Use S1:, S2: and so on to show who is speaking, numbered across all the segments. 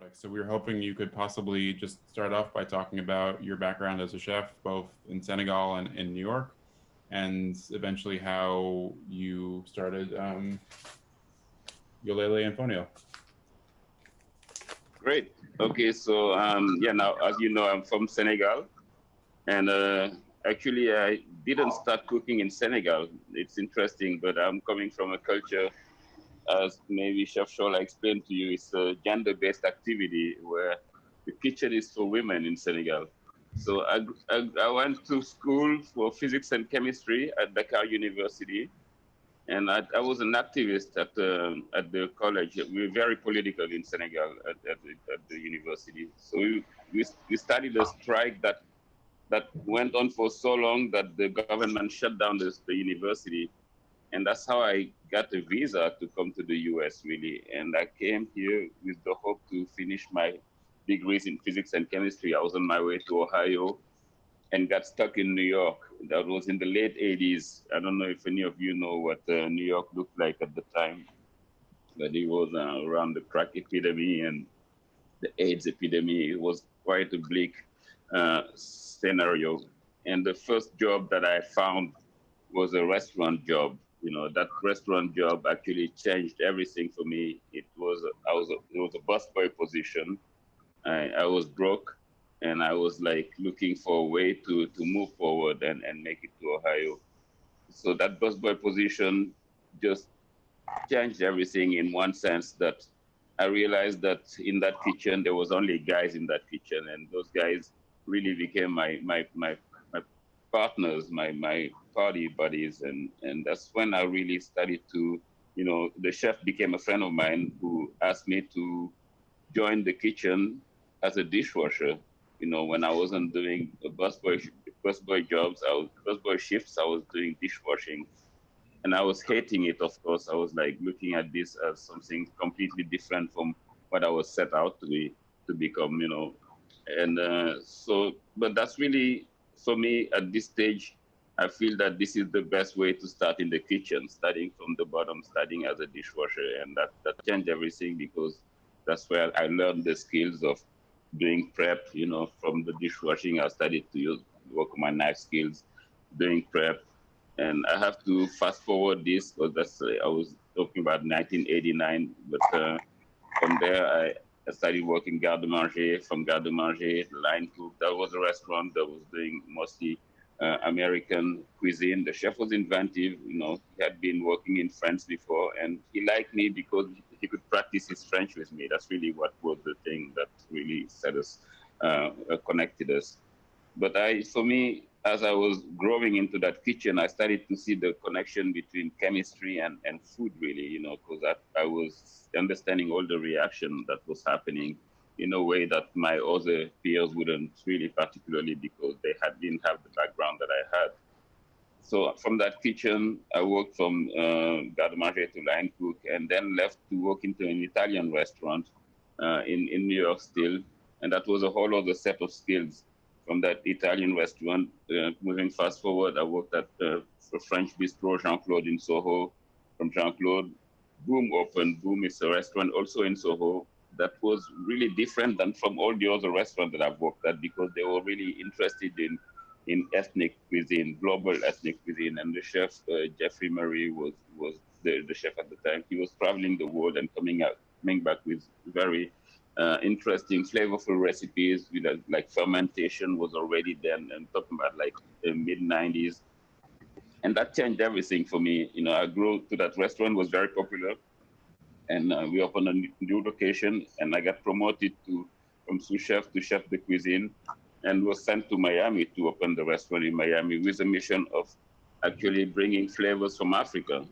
S1: topic. So we were hoping you could possibly just start off by talking about your background as a chef, both in Senegal and in New York, and eventually how you started Yolele and Fonio.
S2: Great. Okay, so yeah, now as you know, I'm from Senegal, and actually I didn't start cooking in Senegal. It's interesting, but I'm coming from a culture, as maybe Chef Shola explained to you, it's a gender-based activity where the kitchen is for women in Senegal. So I went to school for physics and chemistry at Dakar University, and I was an activist at the college. We were very political in Senegal at the university. So we started a strike that went on for so long that the government shut down the university. And that's how I got a visa to come to the US, really. And I came here with the hope to finish my degrees in physics and chemistry. I was on my way to Ohio and got stuck in New York. That was in the late 80s. I don't know if any of you know what New York looked like at the time, but it was around the crack epidemic and the AIDS epidemic. It was quite a bleak scenario. And the first job that I found was a restaurant job. You know, that restaurant job actually changed everything for me. It was a busboy position. I was broke, and I was like looking for a way to move forward and make it to Ohio. So that busboy position just changed everything in one sense that I realized that in that kitchen there was only guys in that kitchen, and those guys really became my partners, my party buddies, and that's when I really started to, you know, the chef became a friend of mine who asked me to joined the kitchen as a dishwasher. You know, when I wasn't doing busboy jobs, busboy shifts, I was doing dishwashing, and I was hating it. Of course, I was like looking at this as something completely different from what I was set out to become. You know, and but that's really for me at this stage. I feel that this is the best way to start in the kitchen, starting from the bottom, starting as a dishwasher, and that changed everything because that's where I learned the skills of doing prep. You know, from the dishwashing, I started to work on my knife skills, doing prep, and I have to fast forward this because that's I was talking about 1989, but from there I started working garde manger. From garde manger, line cook. That was a restaurant that was doing mostly American cuisine. The chef was inventive. You know, he had been working in France before, and he liked me because he could practice his French with me. That's really what was the thing that really set us, connected us. But for me, as I was growing into that kitchen, I started to see the connection between chemistry and food, really, you know, because I was understanding all the reaction that was happening in a way that my other peers wouldn't really, particularly because they didn't have the background that I had. So from that kitchen, I worked from garde manger to line cook, and then left to work into an Italian restaurant in New York still. And that was a whole other set of skills from that Italian restaurant. Moving fast forward, I worked at for French Bistro Jean-Claude in Soho. From Jean-Claude, Boom opened. Boom is a restaurant also in Soho that was really different than from all the other restaurants that I've worked at because they were really interested in ethnic cuisine, global ethnic cuisine. And the chef, Jeffrey Murray, was the chef at the time. He was traveling the world and coming back with very interesting, flavorful recipes. With like fermentation was already then, and talking about like the mid 90s. And that changed everything for me. You know, I grew to that restaurant was very popular, and we opened a new location, and I got promoted to from sous chef to chef de cuisine, and was sent to Miami to open the restaurant in Miami with a mission of actually bringing flavors from Africa.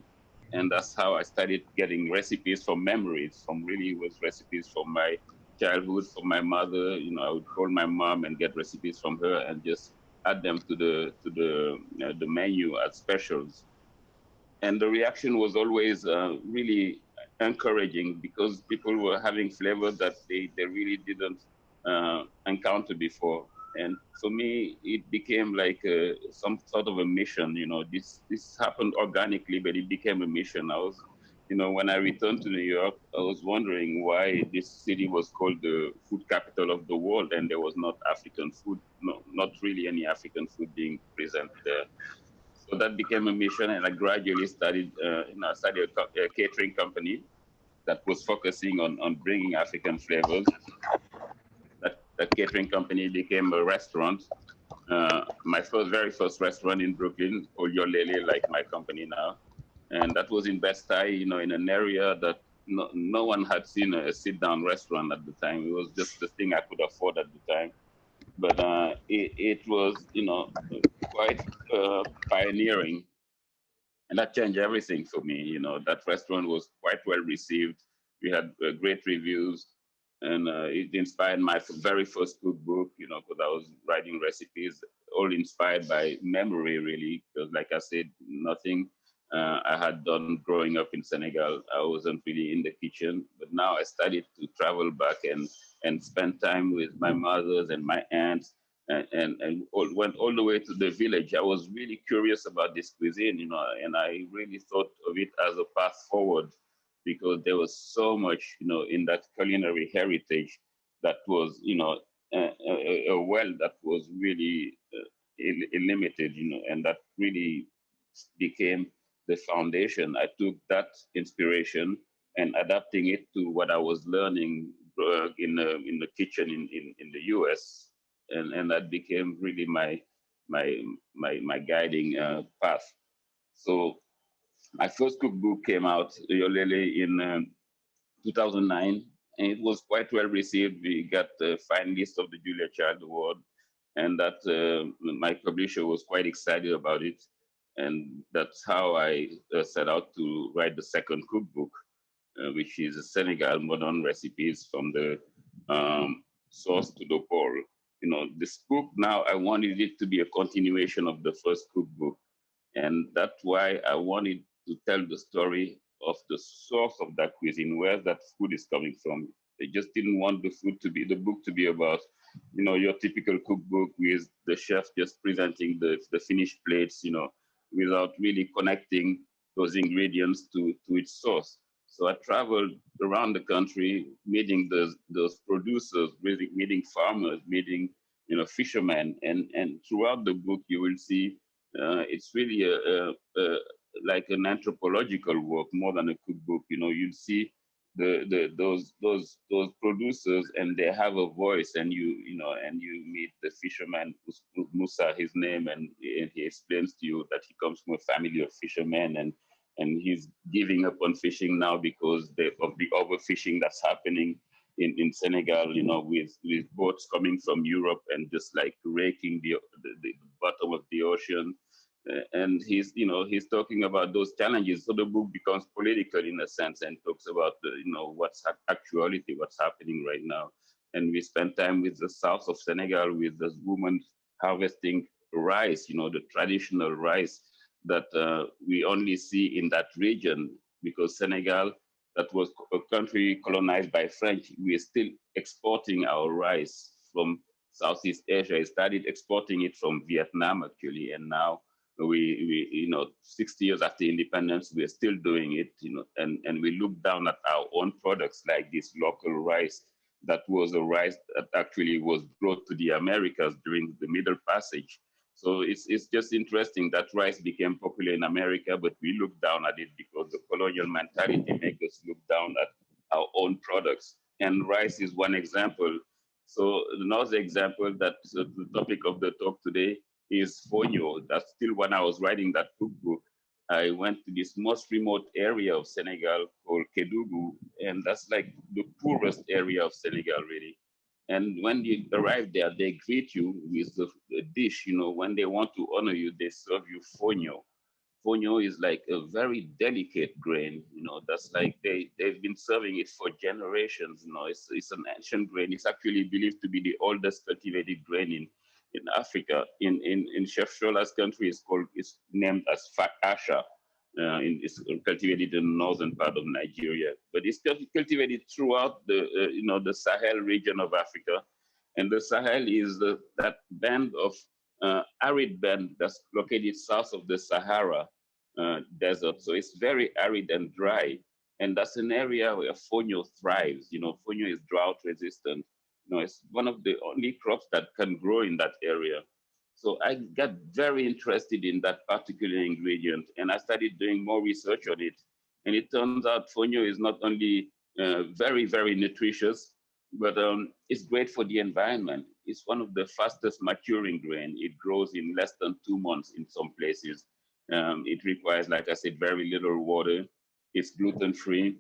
S2: And that's how I started getting recipes from memories, from really was recipes from my childhood, from my mother. You know, I would call my mom and get recipes from her and just add them to the menu as specials. And the reaction was always really encouraging because people were having flavor that they really didn't encounter before. And for me, it became like some sort of a mission. You know, this happened organically, but it became a mission. I was when I returned to New York, I was wondering why this city was called the food capital of the world, and there was not African food, no, not really any African food being present there. So that became a mission, and I gradually started, I started a catering company that was focusing on bringing African flavors. That catering company became a restaurant. My very first restaurant in Brooklyn called Yolele, like my company now. And that was in Bed-Stuy, in an area that no one had seen a sit-down restaurant at the time. It was just the thing I could afford at the time. But it was, quite pioneering, and that changed everything for me. That restaurant was quite well received. We had great reviews, and it inspired my very first cookbook. Because I was writing recipes, all inspired by memory, really. Because, like I said, nothing I had done growing up in Senegal. I wasn't really in the kitchen, but now I started to travel back and spend time with my mothers and my aunts, and went all the way to the village. I was really curious about this cuisine, and I really thought of it as a path forward, because there was so much, in that culinary heritage that was, a well that was really limited, and that really became the foundation. I took that inspiration and adapting it to what I was learning in the kitchen in the US, and that became really my guiding path. So my first cookbook came out, Yolele, in 2009, and it was quite well received. We got the finalist of the Julia Child Award, and that my publisher was quite excited about it. And that's how I set out to write the second cookbook, which is Senegal Modern Recipes from the Source to the Pole. This book now, I wanted it to be a continuation of the first cookbook. And that's why I wanted to tell the story of the source of that cuisine, where that food is coming from. I just didn't want the book to be about, your typical cookbook with the chef just presenting the finished plates, without really connecting those ingredients to its source. So I traveled around the country, meeting those producers, really meeting farmers, meeting, fishermen, and throughout the book you will see it's really like an anthropological work more than a cookbook. You'll see those producers, and they have a voice, and you meet the fisherman, Musa, his name, and he explains to you that he comes from a family of fishermen, and he's giving up on fishing now because of the overfishing that's happening in Senegal, with boats coming from Europe and just like raking the bottom of the ocean. And he's talking about those challenges. So the book becomes political in a sense, and talks about what's actuality, what's happening right now. And we spend time with the south of Senegal, with this woman harvesting rice, the traditional rice that we only see in that region, because Senegal, that was a country colonized by French, we are still exporting our rice from Southeast Asia. It started exporting it from Vietnam, actually, and now we 60 years after independence, we are still doing it, and we look down at our own products, like this local rice that was a rice that actually was brought to the Americas during the Middle Passage. So it's just interesting that rice became popular in America, but we look down at it because the colonial mentality makes us look down at our own products. And rice is one example. So another example, that the topic of the talk today is fonio. That's still when I was writing that cookbook. I went to this most remote area of Senegal called Kédougou, and that's like the poorest area of Senegal, really. And when you arrive there, they greet you with the dish. When they want to honor you, they serve you fonio. Fonio is like a very delicate grain. That's like they've been serving it for generations. It's an ancient grain. It's actually believed to be the oldest cultivated grain in Africa. In Chef Shola's country, it's named as Fat Asha. It's cultivated in the northern part of Nigeria, but it's cultivated throughout the Sahel region of Africa, and the Sahel is that band of arid band that's located south of the Sahara desert. So it's very arid and dry. And that's an area where fonio thrives. Fonio is drought resistant. It's one of the only crops that can grow in that area. So I got very interested in that particular ingredient, and I started doing more research on it. And it turns out fonio is not only very, very nutritious, but it's great for the environment. It's one of the fastest maturing grain. It grows in less than 2 months in some places. It requires, like I said, very little water. It's gluten-free.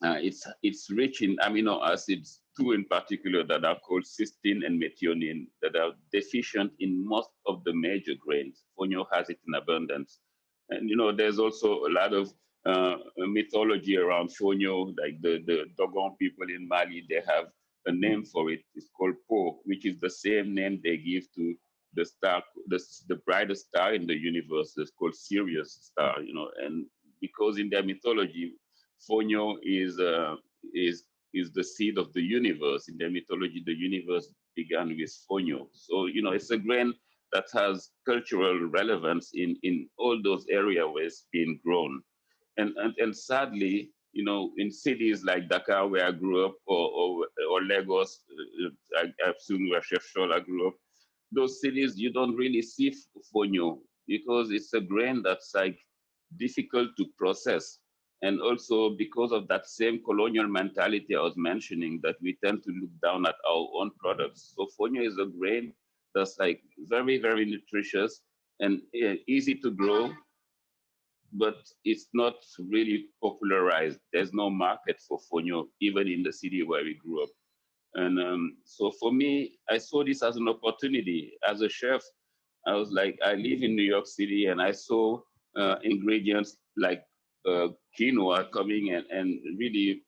S2: It's rich in amino acids, two in particular that are called cysteine and methionine, that are deficient in most of the major grains. Fonio has it in abundance. And there's also a lot of mythology around fonio, like the Dogon people in Mali, they have a name for it. It's called Po, which is the same name they give to the star, the brightest star in the universe. It's called Sirius star, and because in their mythology, Fonio is the seed of the universe. In their mythology, the universe began with Fonio. So it's a grain that has cultural relevance in all those areas where it's being grown. And sadly, in cities like Dakar, where I grew up, or Lagos, I assume where Chef Shola grew up, those cities you don't really see fonio because it's a grain that's like difficult to process. And also because of that same colonial mentality I was mentioning, that we tend to look down at our own products. So fonio is a grain that's like very, very nutritious and easy to grow, but it's not really popularized. There's no market for fonio, even in the city where we grew up. And so for me, I saw this as an opportunity. As a chef, I was like, I live in New York City, and I saw ingredients like quinoa coming and really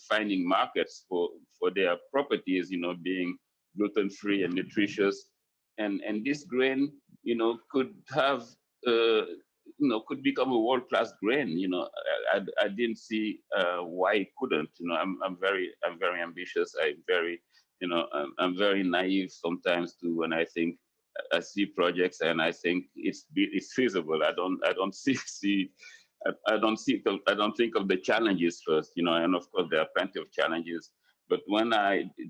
S2: finding markets for their properties, being gluten-free and nutritious. And this grain, could have, could become a world-class grain. I didn't see why it couldn't. I'm very ambitious. I'm very naive sometimes too when I see projects and I think it's feasible. I don't I don't think of the challenges first, and of course there are plenty of challenges. But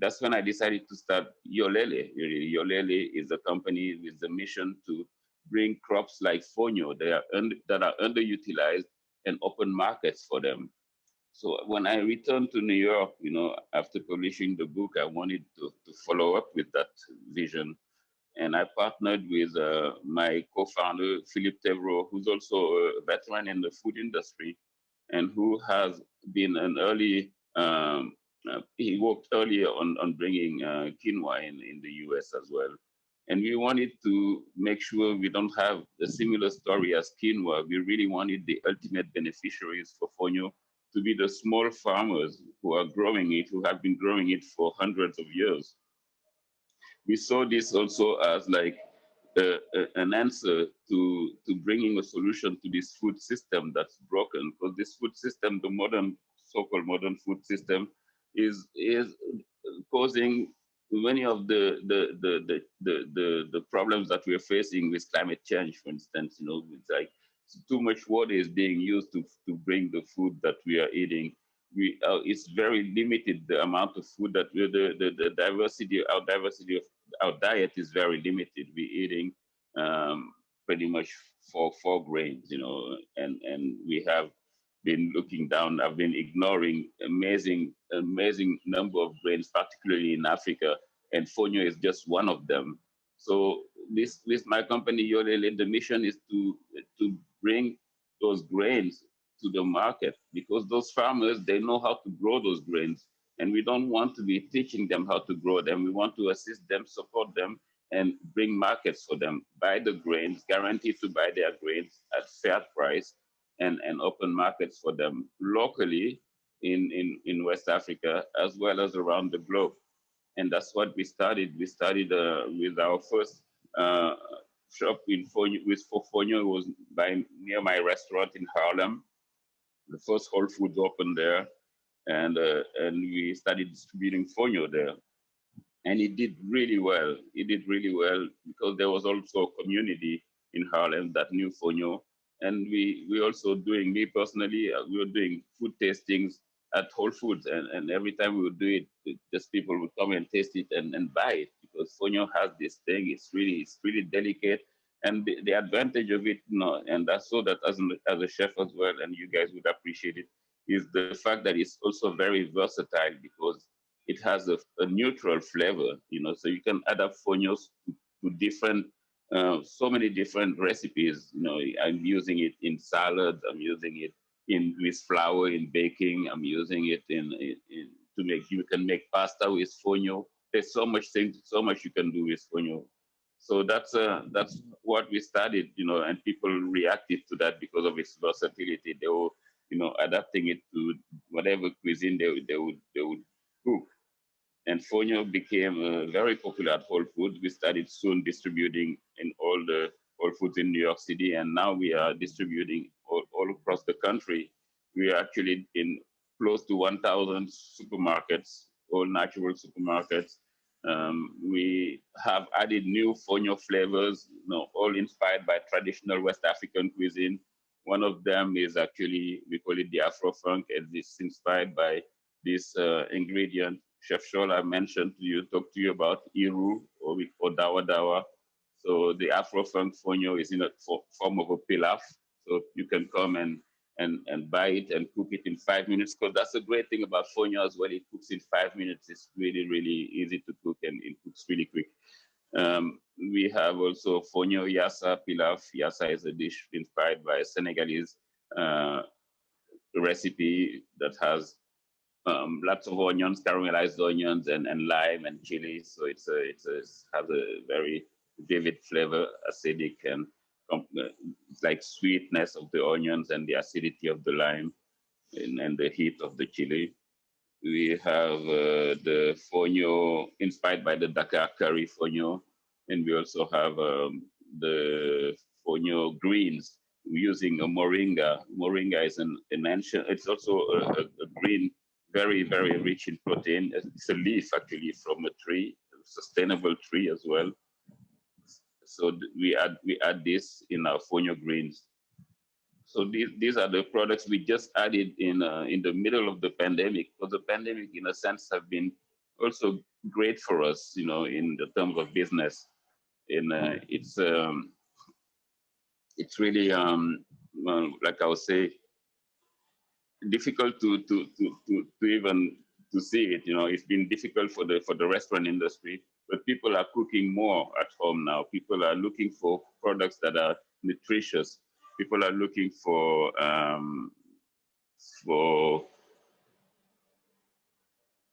S2: that's when I decided to start Yolele. Yolele is a company with the mission to bring crops like fonio that are underutilized and open markets for them. So when I returned to New York, after publishing the book, I wanted to follow up with that vision. And I partnered with my co-founder, Philippe Tevreau, who's also a veteran in the food industry and who has been an early, he worked earlier on bringing quinoa in the US as well. And we wanted to make sure we don't have a similar story as quinoa. We really wanted the ultimate beneficiaries for fonio to be the small farmers who are growing it, who have been growing it for hundreds of years. We saw this also as like an answer to bringing a solution to this food system that's broken. Because this food system, the so-called modern food system, is causing many of the problems that we're facing with climate change, for instance. It's like too much water is being used to bring the food that we are eating. It's very limited the amount of food that the diversity, of our diet is very limited. We're eating pretty much four grains, and we have been looking down. I've been ignoring amazing number of grains, particularly in Africa, and fonio is just one of them. So this with my company Yolele, the mission is to bring those grains to the market because those farmers, they know how to grow those grains, and we don't want to be teaching them how to grow them. We want to assist them, support them, and bring markets for them. Buy the grains, guaranteed to buy their grains at fair price, and open markets for them locally in West Africa as well as around the globe. And that's what we started. We started with our first uh, shop in Fonio, for Fonio. It was near my restaurant in Harlem. The first Whole Foods opened there, and we started distributing Fonio there. And it did really well. It did really well because there was also a community in Harlem that knew Fonio, and we also doing, me personally, we were doing food tastings at Whole Foods, and every time we would do it, just people would come and taste it and buy it, because fonio has this thing. It's really delicate, and the advantage of it, and that's so that as a chef as well, and you guys would appreciate it, is the fact that it's also very versatile, because it has a neutral flavor, so you can adapt fonios to different, so many different recipes. I'm using it in salads. I'm using it in with flour in baking. I'm using it in to make. You can make pasta with fonio. There's so much things, so much you can do with fonio. So that's what we started, and people reacted to that because of its versatility. They were, adapting it to whatever cuisine they would cook. And fonio became very popular at Whole Foods. We started soon distributing in all the Whole Foods in New York City, and now we are distributing all across the country. We are actually in close to 1,000 supermarkets, all natural supermarkets. We have added new fonio flavors, all inspired by traditional West African cuisine. One of them is actually, we call it the Afro Funk, and it's inspired by this ingredient Chef Shola mentioned to you, talked to you about Iru, or Dawa Dawa. So the Afro Funk fonio is in a form of a pilaf. So you can come and buy it and cook it in 5 minutes, because that's a great thing about fonio as well. It cooks in 5 minutes. It's really, really easy to cook, and it cooks really quick. We have also fonio Yasa Pilaf. Yasa is a dish inspired by a Senegalese recipe that has lots of onions, caramelized onions, and lime and chili. So has a very vivid flavor, acidic, and it's like sweetness of the onions and the acidity of the lime, and the heat of the chili. We have the fonio inspired by the Dakar curry fonio, and we also have the fonio greens using a moringa. Moringa is an ancient. It's also a green, very, very rich in protein. It's a leaf actually from a tree, a sustainable tree as well. So we add this in our fonio greens. So these are the products we just added in the middle of the pandemic, because the pandemic, in a sense, have been also great for us, in the terms of business. And it's really, well, like I would say, difficult to even to see it. It's been difficult for the restaurant industry, but people are cooking more at home now. People are looking for products that are nutritious. People are looking for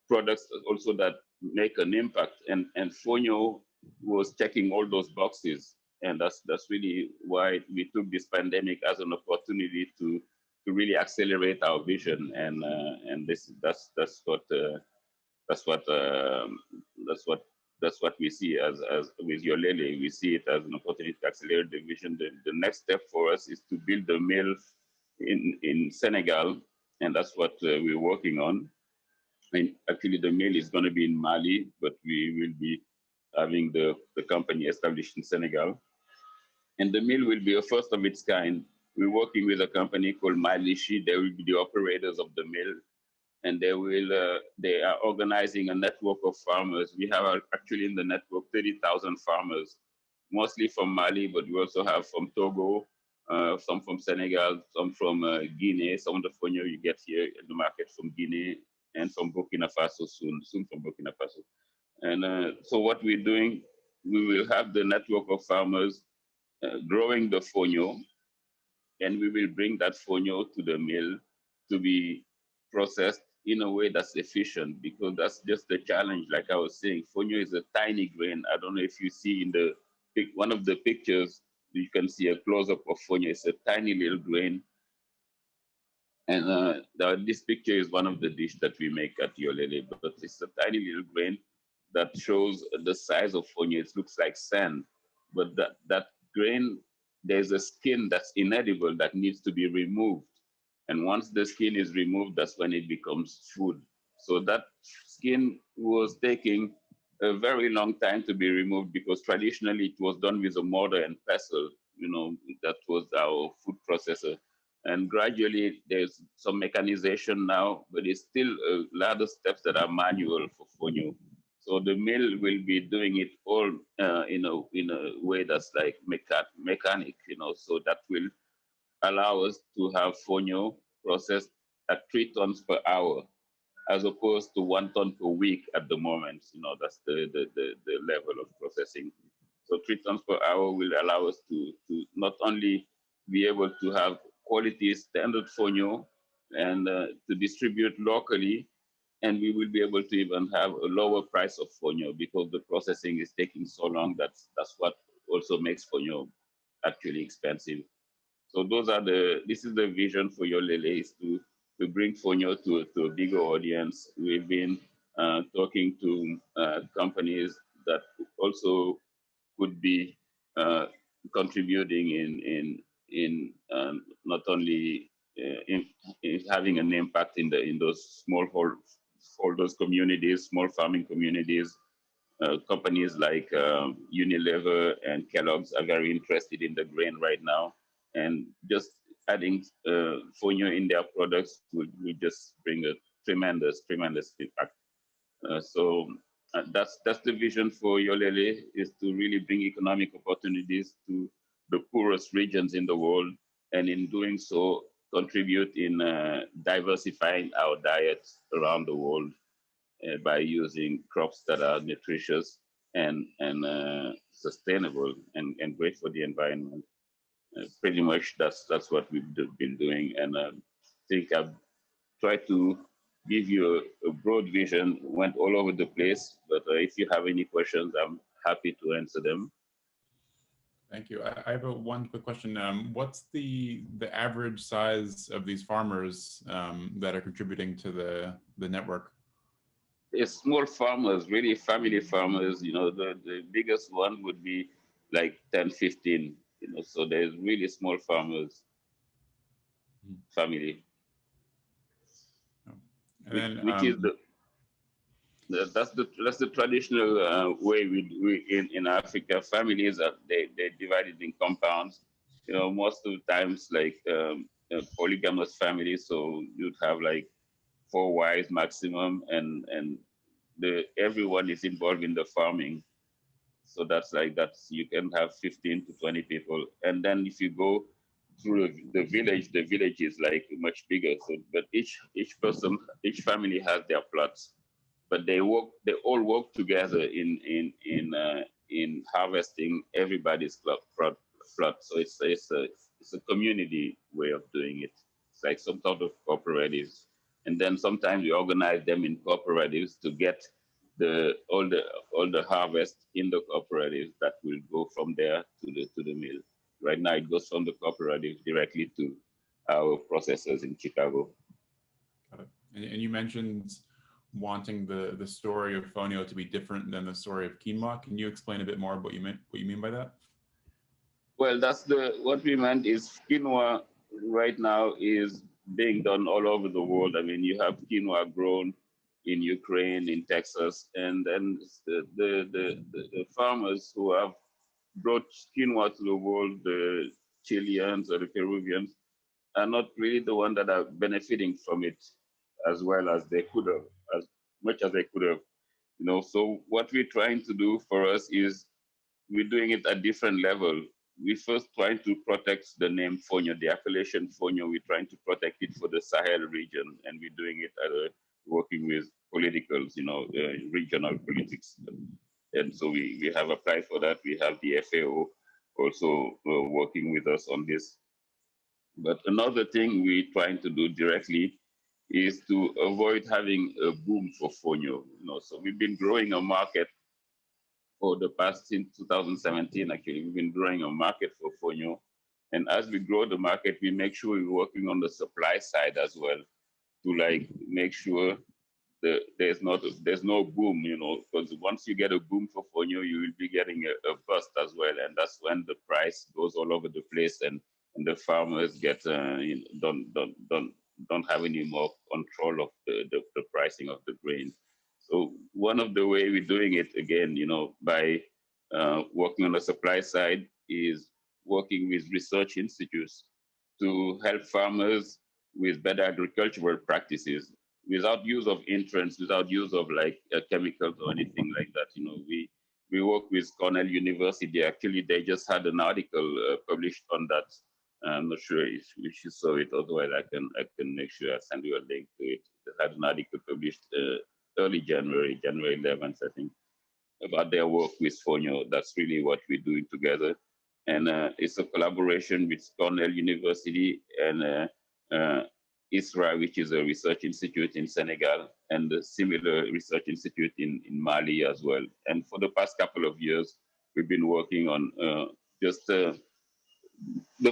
S2: products also that make an impact, and fonio was checking all those boxes, and that's really why we took this pandemic as an opportunity to really accelerate our vision, and that's what that's what that's what we see as with Yolele. We see it as an opportunity to accelerate the vision. The next step for us is to build a mill in Senegal, and that's what we're working on. And actually, the mill is going to be in Mali, but we will be having the company established in Senegal. And the mill will be a first of its kind. We're working with a company called Malishi. They will be the operators of the mill, and they are organizing a network of farmers. We have actually in the network 30,000 farmers, mostly from Mali, but we also have from Togo, some from Senegal, some from Guinea. Some of the fonio you get here in the market from Guinea, and from Burkina Faso soon from Burkina Faso. And so what we're doing, we will have the network of farmers growing the fonio, and we will bring that fonio to the mill to be processed in a way that's efficient, because that's just the challenge. Like I was saying, fonio is a tiny grain. I don't know if you see in one of the pictures, you can see a close-up of fonio. It's a tiny little grain. And this picture is one of the dish that we make at Yolele, but it's a tiny little grain that shows the size of fonio. It looks like sand, but that grain, there's a skin that's inedible that needs to be removed. And once the skin is removed, that's when it becomes food. So that skin was taking a very long time to be removed, because traditionally it was done with a mortar and pestle. that was our food processor. And gradually there's some mechanization now, but it's still a lot of steps that are manual for fonio. So the mill will be doing it all in a way that's like mechanic, so that will allow us to have fonio processed at 3 tons per hour, as opposed to 1 ton per week at the moment. That's the level of processing. So 3 tons per hour will allow us to not only be able to have quality standard fonio and to distribute locally, and we will be able to even have a lower price of fonio because the processing is taking so long. That's what also makes fonio actually expensive. So this is the vision for Yolele, is to bring fonio to a bigger audience. We've been talking to companies that also could be uh, contributing in not only in having an impact in those smallholders communities, small farming communities. Companies like Unilever and Kellogg's are very interested in the grain right now, and just adding fonio in their products will just bring a tremendous impact. That's the vision for Yolele, is to really bring economic opportunities to the poorest regions in the world, and in doing so, contribute in diversifying our diets around the world by using crops that are nutritious and sustainable and great for the environment. Pretty much that's what we've been doing, and I think I've tried to give you a broad vision. Went all over the place, but if you have any questions, I'm happy to answer them.
S1: Thank you. I have one quick question. What's the average size of these farmers that are contributing to the network?
S2: It's small farmers, really family farmers. The biggest one would be like 10, 15. So there's really small farmers, family,
S1: And then
S2: which is that's the traditional way we in Africa. Families are they divided in compounds. Most of the times like a polygamous families. So you'd have like 4 wives maximum, and the everyone is involved in the farming. So that's you can have 15 to 20 people, and then if you go through the village is like much bigger. So, but each family has their plots, but they all work together in harvesting everybody's plot. So it's a community way of doing it. It's like some sort of cooperatives, and then sometimes we organize them in cooperatives to get the all the harvest in the cooperative that will go from there to the mill. Right now, it goes from the cooperative directly to our processors in Chicago.
S1: Got it. And you mentioned wanting the story of fonio to be different than the story of quinoa. Can you explain a bit more what you mean by that?
S2: Well, what we meant is quinoa right now is being done all over the world. I mean, you have quinoa grown in Ukraine, in Texas, and then the farmers who have brought quinoa to the world, the Chileans or the Peruvians, are not really the ones that are benefiting from it as well as they could have, as much as they could have. So what we're trying to do for us is we're doing it at different level. We first trying to protect the name fonio, the appellation fonio. We're trying to protect it for the Sahel region, and we're doing it working with politicals, regional politics. And so we have applied for that. We have the FAO also working with us on this. But another thing we're trying to do directly is to avoid having a boom for fonio. So we've been growing a market for the past since 2017. Actually, we've been growing a market for fonio, and as we grow the market, we make sure we're working on the supply side as well to like make sure there's no boom, because once you get a boom for fonio, you will be getting a bust as well, and that's when the price goes all over the place, and the farmers get don't have any more control of the pricing of the grain. So one of the way we're doing it again, by working on the supply side is working with research institutes to help farmers with better agricultural practices without use of entrants, without use of like chemicals or anything like that. You know, we work with Cornell University. Actually, they just had an article published on that. I'm not sure if you saw it. Otherwise, I can make sure I send you a link to it. They had an article published early January, January 11th, I think, about their work with Fonio. That's really what we're doing together. And it's a collaboration with Cornell University and ISRA, which is a research institute in Senegal, and a similar research institute in Mali as well. And for the past couple of years, we've been working on just the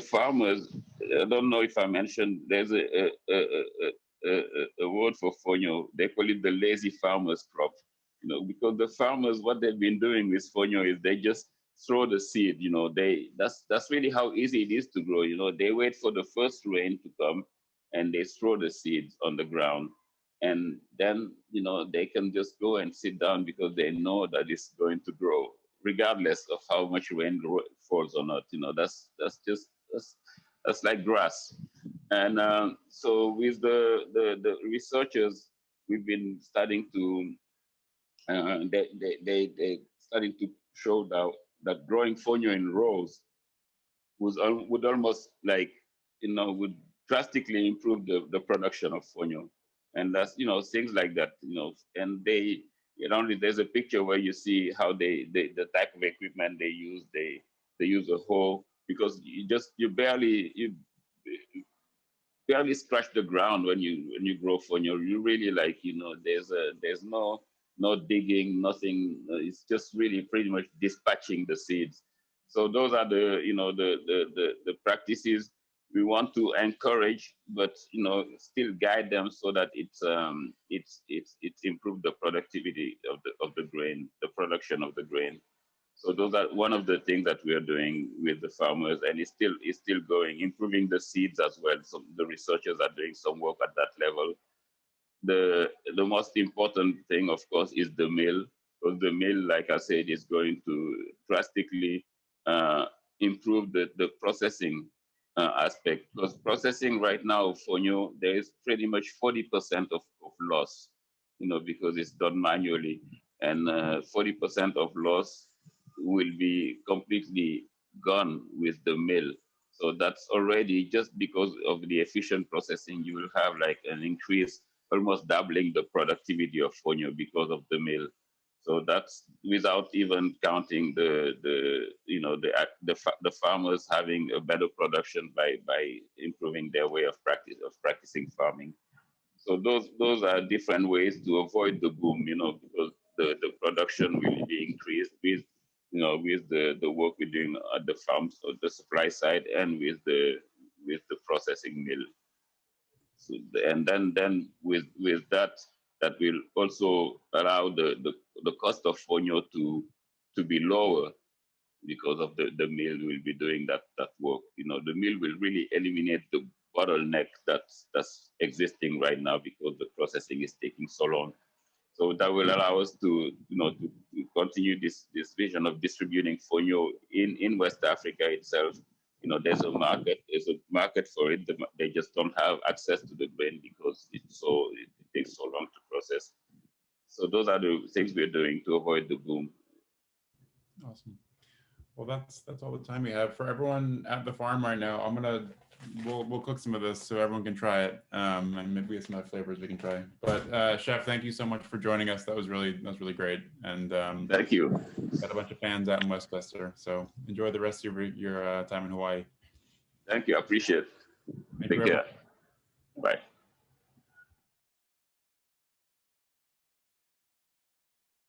S2: farmers. I don't know if I mentioned, there's a word for fonio. They call it the lazy farmer's crop, you know, because the farmers, what they've been doing with fonio is they just throw the seed, you know, that's really how easy it is to grow, you know, they wait for the first rain to come and they throw the seeds on the ground. And then, you know, they can just go and sit down because they know that it's going to grow, regardless of how much rain falls or not. You know, that's like grass. And so with the researchers, we've been starting to they starting to show that growing fonio in rows would almost like, you know, would drastically improve the production of fonio. And that's, you know, things like that, you know, and they, you know, there's a picture where you see how the type of equipment they use. They use a hoe because you barely scratch the ground when you grow fonio. You really, like, you know, there's no digging, nothing. It's just really pretty much dispatching the seeds. So those are the, you know, the practices we want to encourage, but, you know, still guide them so that it's improved the productivity of the grain, the production of the grain. So those are one of the things that we are doing with the farmers, and it's still going, improving the seeds as well. So the researchers are doing some work at that level. The most important thing, of course, is the mill, because the mill, like I said, is going to drastically uh, improve the processing aspect. Because processing right now for you, there is pretty much 40% of loss, you know, because it's done manually, and 40% of loss will be completely gone with the mill. So that's already, just because of the efficient processing, you will have like an increase, almost doubling the productivity of fonio because of the mill. So that's without even counting the you know the farmers having a better production by improving their way of practicing farming. So those are different ways to avoid the boom, you know, because the production will be increased with, you know, with the work we're doing at the farms, or the supply side, and with the processing mill. So, and then with that will also allow the cost of fonio to be lower, because of the mill will be doing that work. You know, the mill will really eliminate the bottleneck that's existing right now because the processing is taking so long. So that will allow us to, you know, to continue this vision of distributing fonio in West Africa itself. You know, there's a market for it. They just don't have access to the grain because it takes so long to process. So those are the things we're doing to avoid the boom.
S1: Awesome. Well, that's all the time we have for everyone at the farm right now. We'll cook some of this so everyone can try it, and maybe we have some other flavors we can try. But Chef, thank you so much for joining us. That was really great. And
S2: Thank you.
S1: got a bunch of fans out in Westchester, so enjoy the rest of your time in Hawaii.
S2: Thank you. I appreciate it. Take care. Bye.